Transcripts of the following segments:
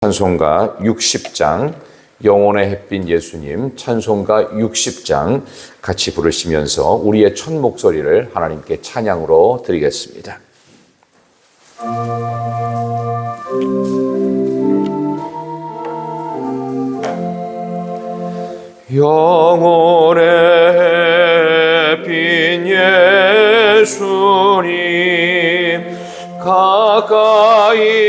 찬송가 60장, 영혼의 햇빛 예수님 찬송가 60장 같이 부르시면서 우리의 첫 목소리를 하나님께 찬양으로 드리겠습니다. 영혼의 햇빛 예수님 가까이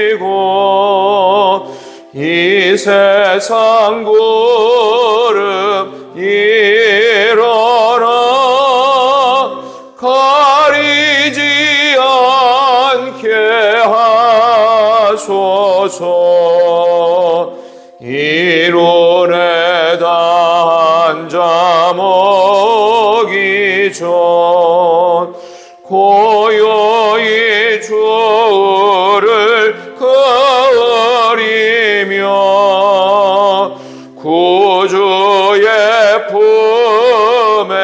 비춰주시고 이 세상 구름 일어나 가리지 않게 하소서. 이룬에 단자 먹기 전 고요히 주를 거리며 구주의 품에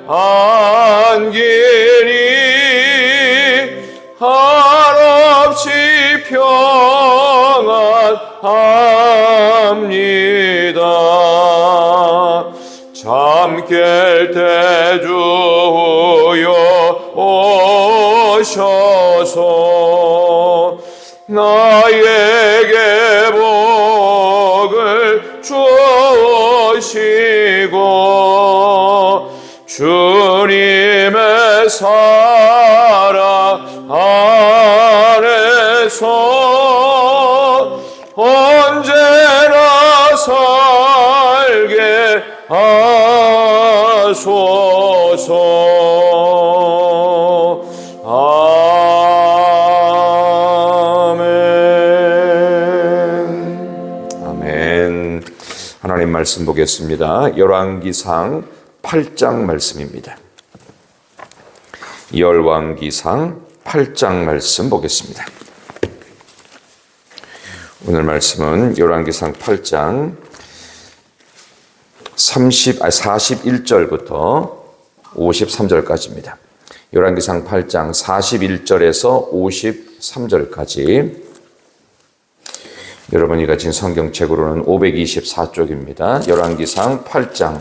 안기니 한없이 평안합니다. 잠 깰 때 주여 오셔서 나에게 복을 주시고 주님의 사랑 안에서 언제나 살게 하소서. 하나님 말씀 보겠습니다. 열왕기상 8장 말씀입니다. 열왕기상 8장 말씀 보겠습니다. 오늘 말씀은 열왕기상 8장 41절부터 53절까지입니다. 열왕기상 8장 41절에서 53절까지 여러분이 가진 성경책으로는 524쪽입니다. 열왕기상 8장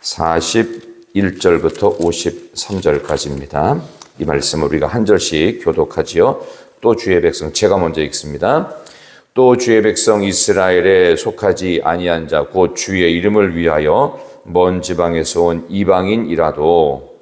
41절부터 53절까지입니다. 이 말씀을 우리가 한 절씩 교독하지요. 또 주의 백성, 제가 먼저 읽습니다. 또 주의 백성 이스라엘에 속하지 아니한 자 곧 주의 이름을 위하여 먼 지방에서 온 이방인이라도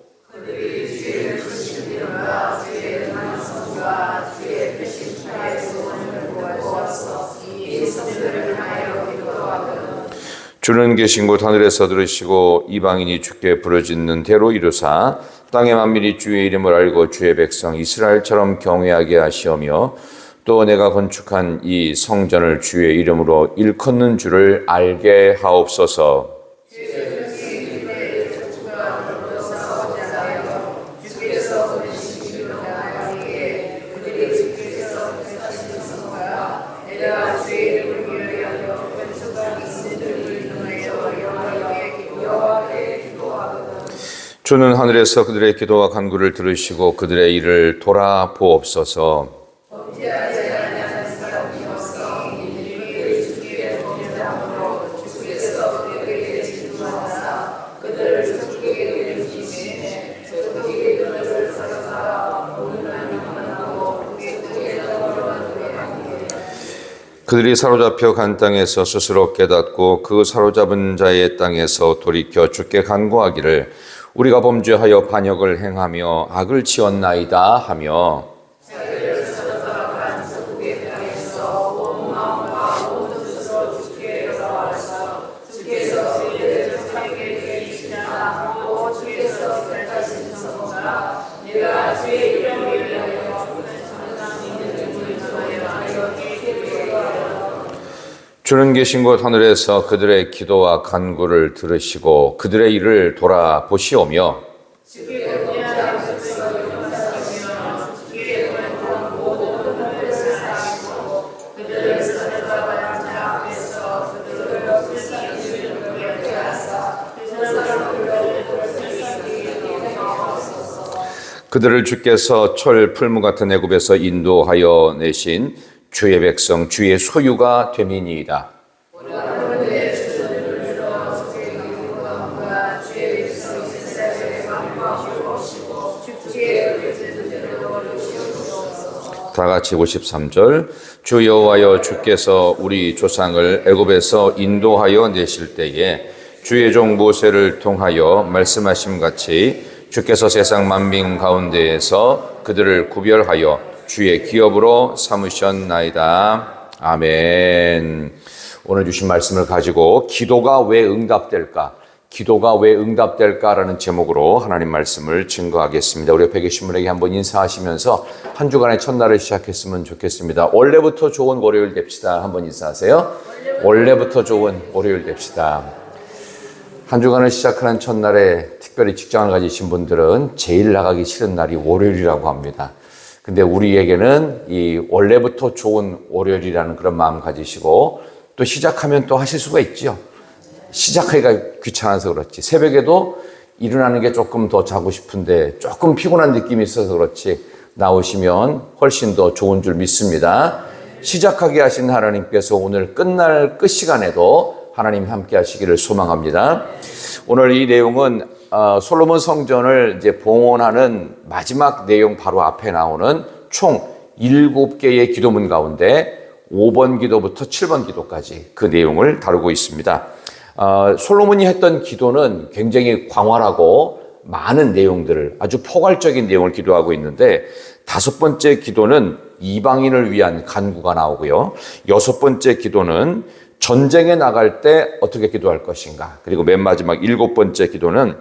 주는 계신 곳 하늘에서 들으시고 이방인이 주께 부르짖는 대로 이루사 땅의 만민이 주의 이름을 알고 주의 백성 이스라엘처럼 경외하게 하시오며 또 내가 건축한 이 성전을 주의 이름으로 일컫는 줄을 알게 하옵소서. 주는 하늘에서 그들의 기도와 간구를 들으시고 그들의 일을 돌아보옵소서. 그들이 사로잡혀 간 땅에서 스스로 깨닫고 그 사로잡은 자의 땅에서 돌이켜 주께 간구하기를 우리가 범죄하여 반역을 행하며 악을 지었나이다 하며 주는 계신 곳 하늘에서 그들의 기도와 간구를 들으시고 그들의 일을 돌아보시오며 그들을 주께서 철 풀무 같은 애굽에서 인도하여 내신 주의 백성 주의 소유가 됨이니이다. 다 같이 53절. 주 여호와여 주께서 우리 조상을 애굽에서 인도하여 내실 때에 주의 종 모세를 통하여 말씀하심 같이 주께서 세상 만민 가운데에서 그들을 구별하여 주의 기업으로 삼으셨나이다. 아멘. 오늘 주신 말씀을 가지고 기도가 왜 응답될까? 기도가 왜 응답될까라는 제목으로 하나님 말씀을 증거하겠습니다. 우리 옆에 계신 분에게 한번 인사하시면서 한 주간의 첫날을 시작했으면 좋겠습니다. 원래부터 좋은 월요일 됩시다. 한번 인사하세요. 원래부터 좋은 월요일 됩시다. 한 주간을 시작하는 첫날에 특별히 직장을 가지신 분들은 제일 나가기 싫은 날이 월요일이라고 합니다. 근데 우리에게는 이 원래부터 좋은 월요일이라는 그런 마음 가지시고 또 시작하면 또 하실 수가 있죠. 시작하기가 귀찮아서 그렇지. 새벽에도 일어나는 게 조금 더 자고 싶은데 조금 피곤한 느낌이 있어서 그렇지. 나오시면 훨씬 더 좋은 줄 믿습니다. 시작하게 하신 하나님께서 오늘 끝날 끝 시간에도 하나님 함께 하시기를 소망합니다. 오늘 이 내용은 솔로몬 성전을 이제 봉헌하는 마지막 내용 바로 앞에 나오는 총 7개의 기도문 가운데 5번 기도부터 7번 기도까지 그 내용을 다루고 있습니다. 솔로몬이 했던 기도는 굉장히 광활하고 많은 내용들을 아주 포괄적인 내용을 기도하고 있는데 5번째 기도는 이방인을 위한 간구가 나오고요. 6번째 기도는 전쟁에 나갈 때 어떻게 기도할 것인가. 그리고 맨 마지막 7번째 기도는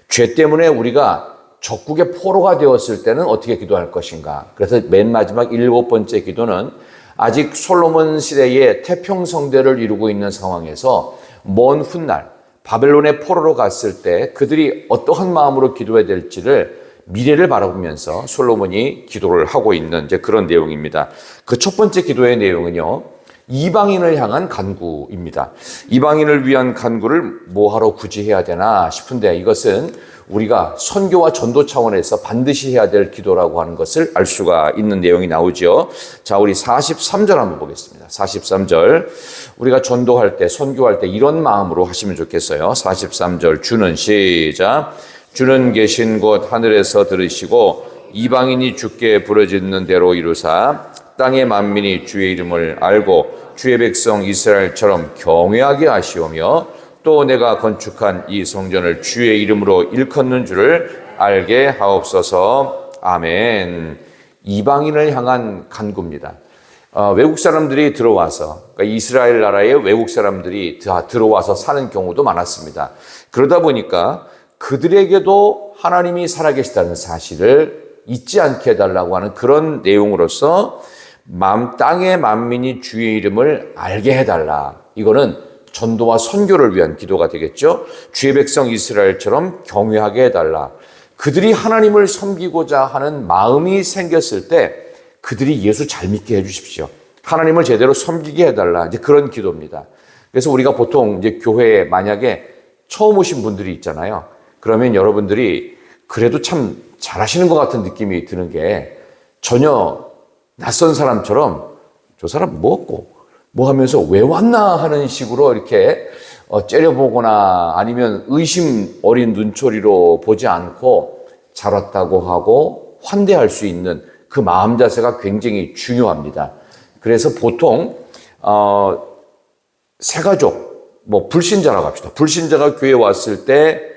죄 때문에 우리가 적국의 포로가 되었을 때는 어떻게 기도할 것인가. 그래서 맨 마지막 7번째 기도는 아직 솔로몬 시대의 태평성대를 이루고 있는 상황에서 먼 훗날 바벨론의 포로로 갔을 때 그들이 어떠한 마음으로 기도해야 될지를 미래를 바라보면서 솔로몬이 기도를 하고 있는 이제 그런 내용입니다. 그 첫 번째 기도의 내용은요, 이방인을 향한 간구입니다. 이방인을 위한 간구를 뭐하러 굳이 해야 되나 싶은데 이것은 우리가 선교와 전도 차원에서 반드시 해야 될 기도라고 하는 것을 알 수가 있는 내용이 나오죠. 자, 우리 43절 한번 보겠습니다. 43절. 우리가 전도할 때, 선교할 때 이런 마음으로 하시면 좋겠어요. 43절. 주는 시작. 주는 계신 곳 하늘에서 들으시고 이방인이 주께 부르짖는 대로 이루사 땅의 만민이 주의 이름을 알고 주의 백성 이스라엘처럼 경외하게 하시오며 또 내가 건축한 이 성전을 주의 이름으로 일컫는 줄을 알게 하옵소서. 아멘. 이방인을 향한 간구입니다. 외국 사람들이 들어와서, 그러니까 이스라엘 나라의 외국 사람들이 다 들어와서 사는 경우도 많았습니다. 그러다 보니까 그들에게도 하나님이 살아계시다는 사실을 잊지 않게 해달라고 하는 그런 내용으로서 땅의 만민이 주의 이름을 알게 해달라. 이거는 전도와 선교를 위한 기도가 되겠죠. 주의 백성 이스라엘처럼 경외하게 해달라. 그들이 하나님을 섬기고자 하는 마음이 생겼을 때 그들이 예수 잘 믿게 해주십시오. 하나님을 제대로 섬기게 해달라. 이제 그런 기도입니다. 그래서 우리가 보통 이제 교회에 만약에 처음 오신 분들이 있잖아요. 그러면 여러분들이 그래도 참 잘하시는 것 같은 느낌이 드는 게 전혀 낯선 사람처럼 저 사람 뭐고 뭐 하면서 왜 왔나 하는 식으로 이렇게 째려보거나 아니면 의심 어린 눈초리로 보지 않고 잘 왔다고 하고 환대할 수 있는 그 마음 자세가 굉장히 중요합니다. 그래서 보통 새가족, 불신자라고 합시다. 불신자가 교회에 왔을 때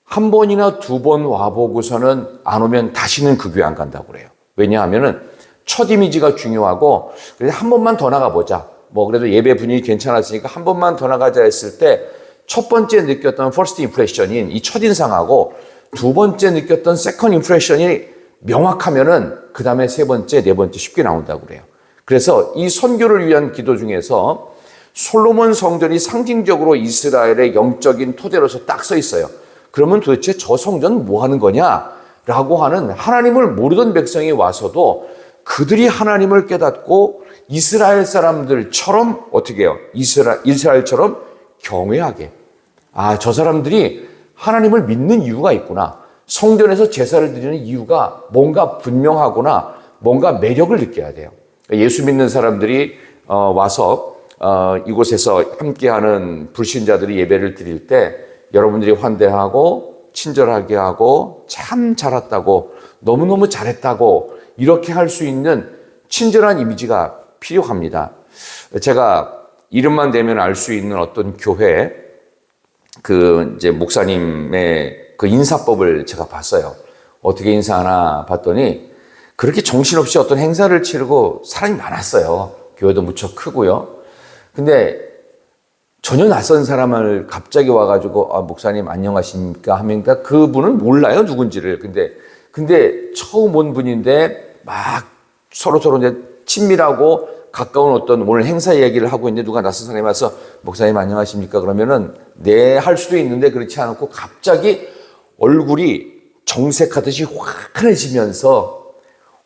한 번이나 두 번 와보고서는 안 오면 다시는 그 교회 안 간다고 그래요. 왜냐하면은 첫 이미지가 중요하고 그래서 한 번만 더 나가보자. 그래도 예배 분위기 괜찮았으니까 한 번만 더 나가자 했을 때 첫 번째 느꼈던 first impression인 이 첫인상하고 두 번째 느꼈던 second impression이 명확하면은 그 다음에 세 번째, 네 번째 쉽게 나온다고 그래요. 그래서 이 선교를 위한 기도 중에서 솔로몬 성전이 상징적으로 이스라엘의 영적인 토대로서 딱 서 있어요. 그러면 도대체 저 성전은 뭐 하는 거냐라고 하는 하나님을 모르던 백성이 와서도 그들이 하나님을 깨닫고 이스라엘 사람들처럼 어떻게 해요? 이스라엘처럼 경외하게. 저 사람들이 하나님을 믿는 이유가 있구나. 성전에서 제사를 드리는 이유가 뭔가 분명하거나 뭔가 매력을 느껴야 돼요. 예수 믿는 사람들이 와서 이곳에서 함께하는 불신자들이 예배를 드릴 때 여러분들이 환대하고 친절하게 하고 참 잘했다고 너무너무 잘했다고 이렇게 할 수 있는 친절한 이미지가 필요합니다. 제가 이름만 대면 알 수 있는 어떤 교회 이제 목사님의 그 인사법을 제가 봤어요. 어떻게 인사하나 봤더니 그렇게 정신없이 어떤 행사를 치르고 사람이 많았어요. 교회도 무척 크고요. 근데 전혀 낯선 사람을 갑자기 와가지고 목사님 안녕하십니까 하니까 그분은 몰라요 누군지를. 근데 처음 온 분인데 막 서로 이제 친밀하고 가까운 어떤 오늘 행사 이야기를 하고 있는데 누가 낯선 사람이 와서 목사님 안녕하십니까 그러면은 네 할 수도 있는데 그렇지 않고 갑자기 얼굴이 정색하듯이 환해지면서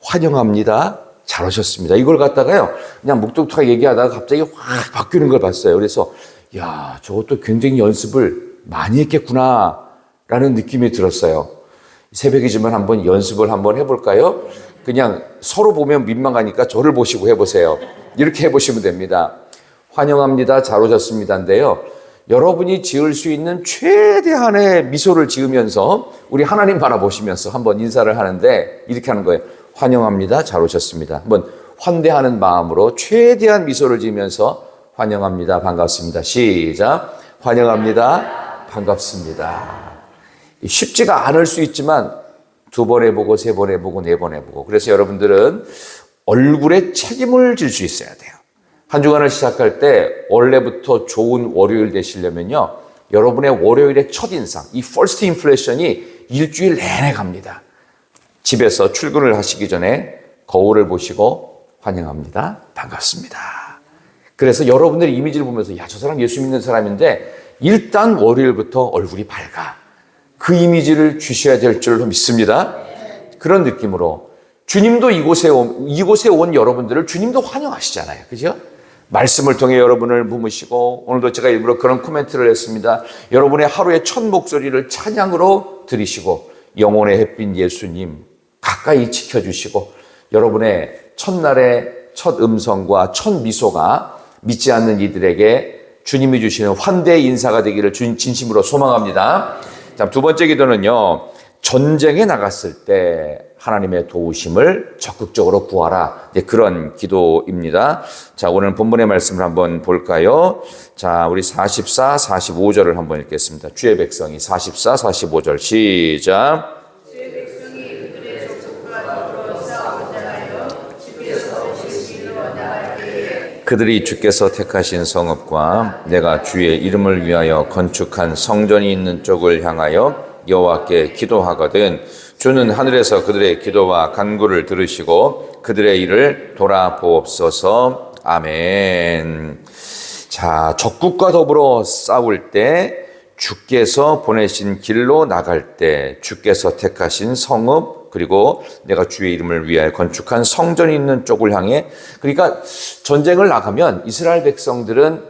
환영합니다. 잘 오셨습니다. 이걸 갖다가요 그냥 묵뚝뚝하게 얘기하다가 갑자기 확 바뀌는 걸 봤어요. 그래서 야 저것도 굉장히 연습을 많이 했겠구나 라는 느낌이 들었어요. 새벽이지만 한번 연습을 한번 해볼까요? 그냥 서로 보면 민망하니까 저를 보시고 해보세요. 이렇게 해보시면 됩니다. 환영합니다. 잘 오셨습니다인데요. 여러분이 지을 수 있는 최대한의 미소를 지으면서 우리 하나님 바라보시면서 한번 인사를 하는데 이렇게 하는 거예요. 환영합니다. 잘 오셨습니다. 한번 환대하는 마음으로 최대한 미소를 지으면서 환영합니다. 반갑습니다. 시작. 환영합니다. 반갑습니다. 쉽지가 않을 수 있지만 2번 해보고 3번 해보고 4번 해보고 그래서 여러분들은 얼굴에 책임을 질 수 있어야 돼요. 한 주간을 시작할 때 원래부터 좋은 월요일 되시려면요 여러분의 월요일의 첫인상 이 first impression이 일주일 내내 갑니다. 집에서 출근을 하시기 전에 거울을 보시고 환영합니다. 반갑습니다. 그래서 여러분들의 이미지를 보면서 야, 저 사람 예수 믿는 사람인데 일단 월요일부터 얼굴이 밝아. 그 이미지를 주셔야 될 줄로 믿습니다. 그런 느낌으로 주님도 이곳에 온 여러분들을 주님도 환영하시잖아요. 그죠? 말씀을 통해 여러분을 부으시고 오늘도 제가 일부러 그런 코멘트를 했습니다. 여러분의 하루의 첫 목소리를 찬양으로 들으시고 영혼의 햇빛 예수님 가까이 지켜주시고 여러분의 첫날의 첫 음성과 첫 미소가 믿지 않는 이들에게 주님이 주시는 환대의 인사가 되기를 진심으로 소망합니다. 자, 2번째 기도는요. 전쟁에 나갔을 때 하나님의 도우심을 적극적으로 구하라. 그런 기도입니다. 자, 오늘 본문의 말씀을 한번 볼까요? 자, 우리 44, 45절을 한번 읽겠습니다. 주의 백성이 44, 45절 시작. 주의 백성이 그들의 적국과 더불어 싸우자 하여 주께서 지으시기를 원하할 때에 그들이 주께서 택하신 성읍과 내가 주의 이름을 위하여 건축한 성전이 있는 쪽을 향하여 여호와께 기도하거든 주는 하늘에서 그들의 기도와 간구를 들으시고 그들의 일을 돌아보옵소서. 아멘. 자, 적국과 더불어 싸울 때 주께서 보내신 길로 나갈 때 주께서 택하신 성읍 그리고 내가 주의 이름을 위하여 건축한 성전이 있는 쪽을 향해 그러니까 전쟁을 나가면 이스라엘 백성들은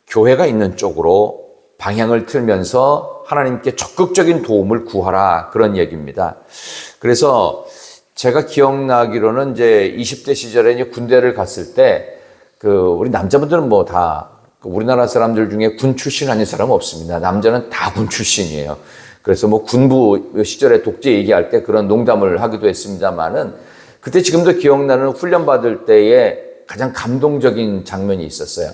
교회가 있는 쪽으로 방향을 틀면서 하나님께 적극적인 도움을 구하라 그런 얘기입니다. 그래서 제가 기억나기로는 이제 20대 시절에 이제 군대를 갔을 때 우리 남자분들은 뭐 다 우리나라 사람들 중에 군 출신 아닌 사람은 없습니다. 남자는 다 군 출신이에요. 그래서 뭐 군부 시절에 독재 얘기할 때 그런 농담을 하기도 했습니다만은 그때 지금도 기억나는 훈련 받을 때에 가장 감동적인 장면이 있었어요.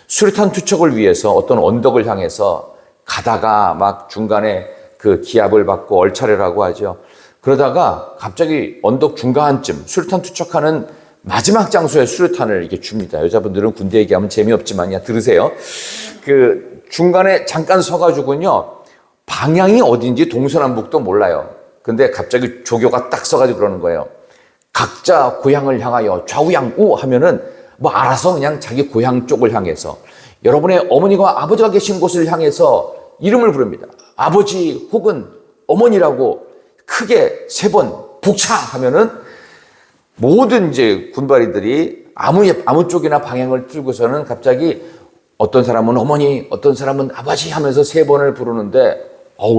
수류탄 투척을 위해서 어떤 언덕을 향해서 가다가 막 중간에 그 기압을 받고 얼차례라고 하죠. 그러다가 갑자기 언덕 중간쯤 수류탄 투척하는 마지막 장소에 수류탄을 이렇게 줍니다. 여자분들은 군대 얘기하면 재미없지만 야 들으세요. 그 중간에 잠깐 서가지고요. 방향이 어딘지 동서남북도 몰라요. 근데 갑자기 조교가 딱 서가지고 그러는 거예요. 각자 고향을 향하여 좌우양우 하면은 뭐 알아서 그냥 자기 고향 쪽을 향해서 여러분의 어머니가 아버지가 계신 곳을 향해서 이름을 부릅니다. 아버지 혹은 어머니라고 크게 3번 북차 하면은 모든 이제 군바리들이 아무 쪽이나 방향을 틀고서는 갑자기 어떤 사람은 어머니, 어떤 사람은 아버지 하면서 3번을 부르는데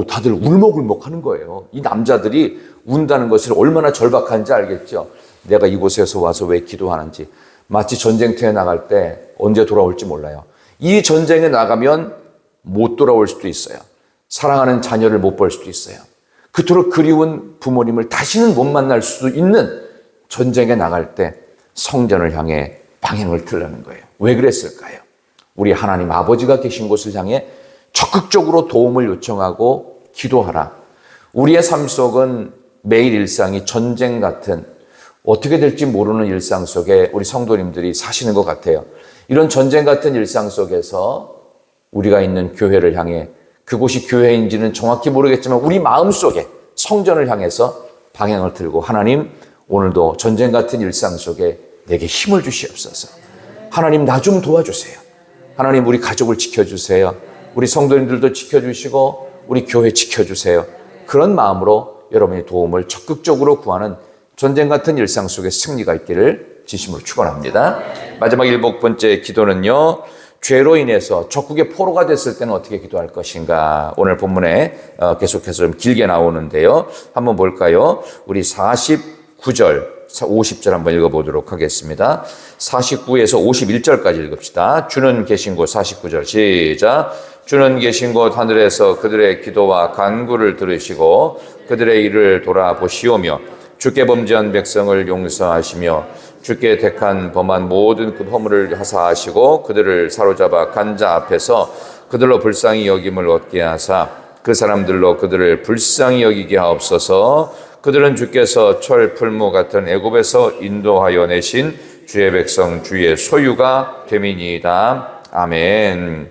다들 울먹울먹 하는 거예요. 이 남자들이 운다는 것을 얼마나 절박한지 알겠죠. 내가 이곳에서 와서 왜 기도하는지. 마치 전쟁터에 나갈 때 언제 돌아올지 몰라요. 이 전쟁에 나가면 못 돌아올 수도 있어요. 사랑하는 자녀를 못 볼 수도 있어요. 그토록 그리운 부모님을 다시는 못 만날 수도 있는 전쟁에 나갈 때 성전을 향해 방향을 틀라는 거예요. 왜 그랬을까요? 우리 하나님 아버지가 계신 곳을 향해 적극적으로 도움을 요청하고 기도하라. 우리의 삶 속은 매일 일상이 전쟁 같은 어떻게 될지 모르는 일상 속에 우리 성도님들이 사시는 것 같아요. 이런 전쟁 같은 일상 속에서 우리가 있는 교회를 향해 그곳이 교회인지는 정확히 모르겠지만 우리 마음속에 성전을 향해서 방향을 틀고 하나님 오늘도 전쟁 같은 일상 속에 내게 힘을 주시옵소서. 하나님 나 좀 도와주세요. 하나님 우리 가족을 지켜주세요. 우리 성도님들도 지켜주시고 우리 교회 지켜주세요. 그런 마음으로 여러분의 도움을 적극적으로 구하는 전쟁 같은 일상 속에 승리가 있기를 진심으로 축원합니다. 마지막 7번째 기도는요. 죄로 인해서 적국의 포로가 됐을 때는 어떻게 기도할 것인가. 오늘 본문에 계속해서 좀 길게 나오는데요. 한번 볼까요? 우리 49절, 50절 한번 읽어보도록 하겠습니다. 49에서 51절까지 읽읍시다. 주는 계신 곳 49절 시작. 주는 계신 곳 하늘에서 그들의 기도와 간구를 들으시고 그들의 일을 돌아보시오며 주께 범죄한 백성을 용서하시며 주께 택한 범한 모든 그 허물을 하사하시고 그들을 사로잡아 간자 앞에서 그들로 불쌍히 여김을 얻게 하사 그 사람들로 그들을 불쌍히 여기게 하옵소서. 그들은 주께서 철 풀무 같은 애굽에서 인도하여 내신 주의 백성 주의 소유가 됨이니이다. 아멘.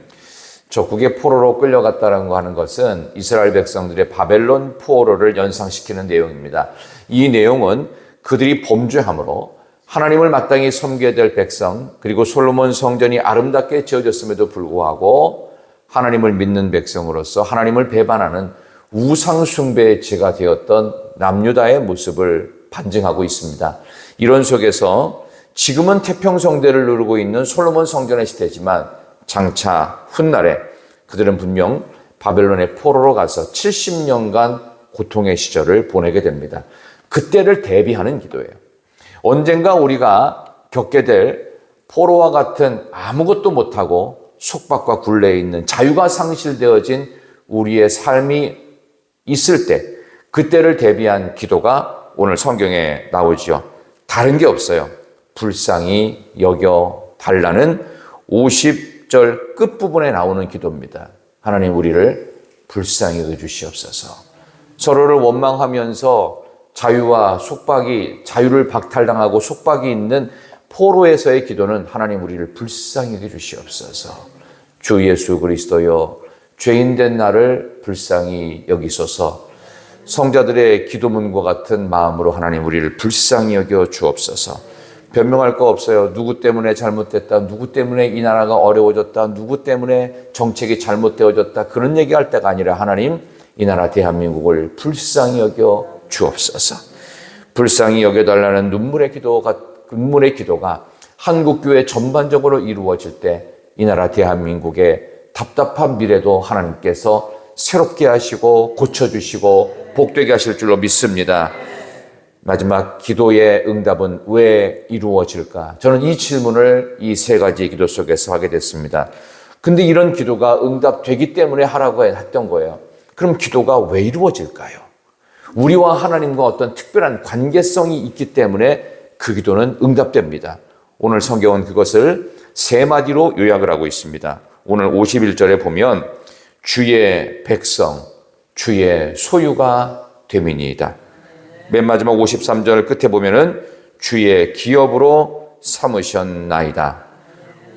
적국의 포로로 끌려갔다는 거 하는 것은 이스라엘 백성들의 바벨론 포로를 연상시키는 내용입니다. 이 내용은 그들이 범죄함으로 하나님을 마땅히 섬겨야 될 백성, 그리고 솔로몬 성전이 아름답게 지어졌음에도 불구하고 하나님을 믿는 백성으로서 하나님을 배반하는 우상 숭배의 죄가 되었던 남유다의 모습을 반증하고 있습니다. 이런 속에서 지금은 태평성대를 누르고 있는 솔로몬 성전의 시대지만 장차 훗날에 그들은 분명 바벨론의 포로로 가서 70년간 고통의 시절을 보내게 됩니다. 그때를 대비하는 기도예요. 언젠가 우리가 겪게 될 포로와 같은 아무것도 못하고 속박과 굴레에 있는 자유가 상실되어진 우리의 삶이 있을 때 그때를 대비한 기도가 오늘 성경에 나오죠. 다른 게 없어요. 불쌍히 여겨 달라는 50절 끝부분에 나오는 기도입니다. 하나님 우리를 불쌍히 여겨 주시옵소서. 서로를 원망하면서 자유와 속박이, 자유를 박탈당하고 속박이 있는 포로에서의 기도는 하나님 우리를 불쌍히 여겨 주시옵소서. 주 예수 그리스도여 죄인된 나를 불쌍히 여기소서. 성자들의 기도문과 같은 마음으로 하나님 우리를 불쌍히 여겨 주옵소서. 변명할 거 없어요. 누구 때문에 잘못됐다. 누구 때문에 이 나라가 어려워졌다. 누구 때문에 정책이 잘못되어졌다. 그런 얘기할 때가 아니라 하나님 이 나라 대한민국을 불쌍히 여겨 주옵소서. 불쌍히 여겨달라는 눈물의 기도가 한국교회 전반적으로 이루어질 때 이 나라 대한민국의 답답한 미래도 하나님께서 새롭게 하시고 고쳐주시고 복되게 하실 줄로 믿습니다. 마지막 기도의 응답은 왜 이루어질까? 저는 이 질문을 이 세 가지 기도 속에서 하게 됐습니다. 근데 이런 기도가 응답되기 때문에 하라고 했던 거예요. 그럼 기도가 왜 이루어질까요? 우리와 하나님과 어떤 특별한 관계성이 있기 때문에 그 기도는 응답됩니다. 오늘 성경은 그것을 세 마디로 요약을 하고 있습니다. 오늘 51절에 보면 주의 백성, 주의 소유가 됨이니이다. 맨 마지막 53절 끝에 보면은 주의 기업으로 삼으셨나이다.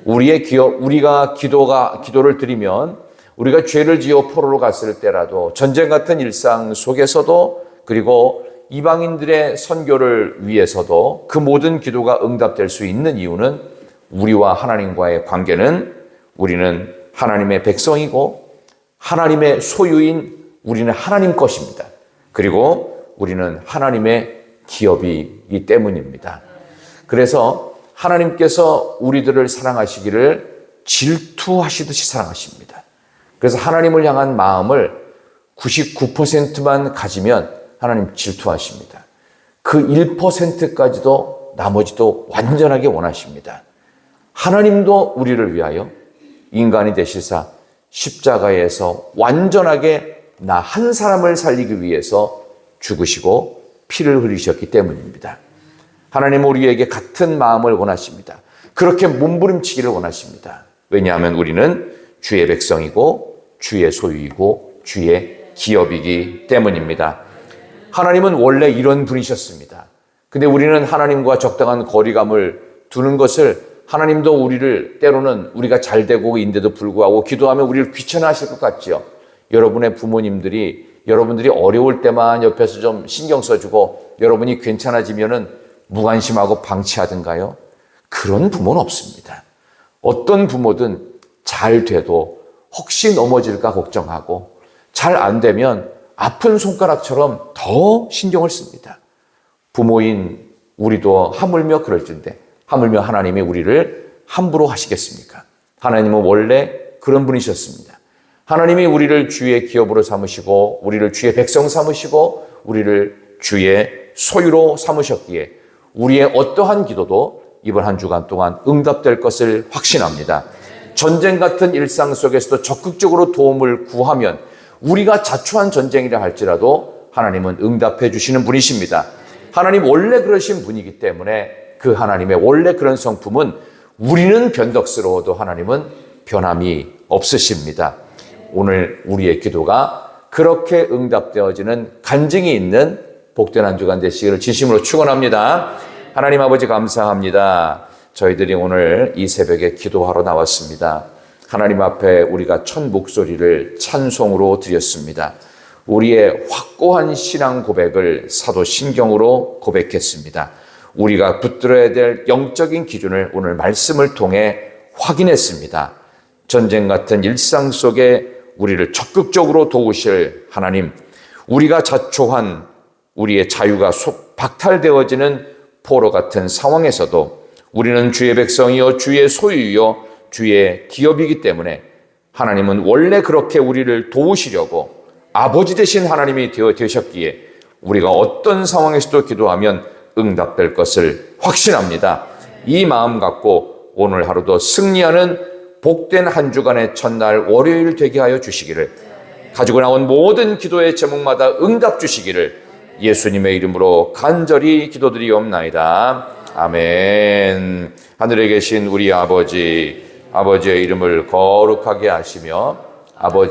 우리의 기업, 우리가 기도를 드리면 우리가 죄를 지어 포로로 갔을 때라도 전쟁 같은 일상 속에서도 그리고 이방인들의 선교를 위해서도 그 모든 기도가 응답될 수 있는 이유는 우리와 하나님과의 관계는 우리는 하나님의 백성이고 하나님의 소유인 우리는 하나님 것입니다. 그리고 우리는 하나님의 기업이기 때문입니다. 그래서 하나님께서 우리들을 사랑하시기를 질투하시듯이 사랑하십니다. 그래서 하나님을 향한 마음을 99%만 가지면 하나님 질투하십니다. 그 1%까지도 나머지도 완전하게 원하십니다. 하나님도 우리를 위하여 인간이 되시사 십자가에서 완전하게 나 한 사람을 살리기 위해서 죽으시고 피를 흘리셨기 때문입니다. 하나님은 우리에게 같은 마음을 원하십니다. 그렇게 몸부림치기를 원하십니다. 왜냐하면 우리는 주의 백성이고 주의 소유이고 주의 기업이기 때문입니다. 하나님은 원래 이런 분이셨습니다. 근데 우리는 하나님과 적당한 거리감을 두는 것을, 하나님도 우리를 때로는 우리가 잘 되고 있는데도 불구하고 기도하면 우리를 귀찮아하실 것 같죠. 여러분의 부모님들이 여러분들이 어려울 때만 옆에서 좀 신경 써주고 여러분이 괜찮아지면은 무관심하고 방치하든가요? 그런 부모는 없습니다. 어떤 부모든 잘 돼도 혹시 넘어질까 걱정하고 잘 안 되면 아픈 손가락처럼 더 신경을 씁니다. 부모인 우리도 하물며 그럴 텐데 하물며 하나님이 우리를 함부로 하시겠습니까? 하나님은 원래 그런 분이셨습니다. 하나님이 우리를 주의 기업으로 삼으시고 우리를 주의 백성 삼으시고 우리를 주의 소유로 삼으셨기에 우리의 어떠한 기도도 이번 한 주간 동안 응답될 것을 확신합니다. 전쟁 같은 일상 속에서도 적극적으로 도움을 구하면 우리가 자초한 전쟁이라 할지라도 하나님은 응답해 주시는 분이십니다. 하나님 원래 그러신 분이기 때문에 그 하나님의 원래 그런 성품은 우리는 변덕스러워도 하나님은 변함이 없으십니다. 오늘 우리의 기도가 그렇게 응답되어지는 간증이 있는 복된 한 주간 되시기를 진심으로 축원합니다. 하나님 아버지 감사합니다. 저희들이 오늘 이 새벽에 기도하러 나왔습니다. 하나님 앞에 우리가 첫 목소리를 찬송으로 드렸습니다. 우리의 확고한 신앙 고백을 사도 신경으로 고백했습니다. 우리가 붙들어야 될 영적인 기준을 오늘 말씀을 통해 확인했습니다. 전쟁 같은 일상 속에 우리를 적극적으로 도우실 하나님, 우리가 자초한 우리의 자유가 박탈되어지는 포로 같은 상황에서도 우리는 주의 백성이요 주의 소유요 주의 기업이기 때문에 하나님은 원래 그렇게 우리를 도우시려고 아버지 되신 하나님이 되셨기에 우리가 어떤 상황에서도 기도하면 응답될 것을 확신합니다. 이 마음 갖고 오늘 하루도 승리하는 복된 한 주간의 첫날 월요일 되게 하여 주시기를, 가지고 나온 모든 기도의 제목마다 응답 주시기를 예수님의 이름으로 간절히 기도드리옵나이다. 아멘. 하늘에 계신 우리 아버지, 아버지의 이름을 거룩하게 하시며 아버지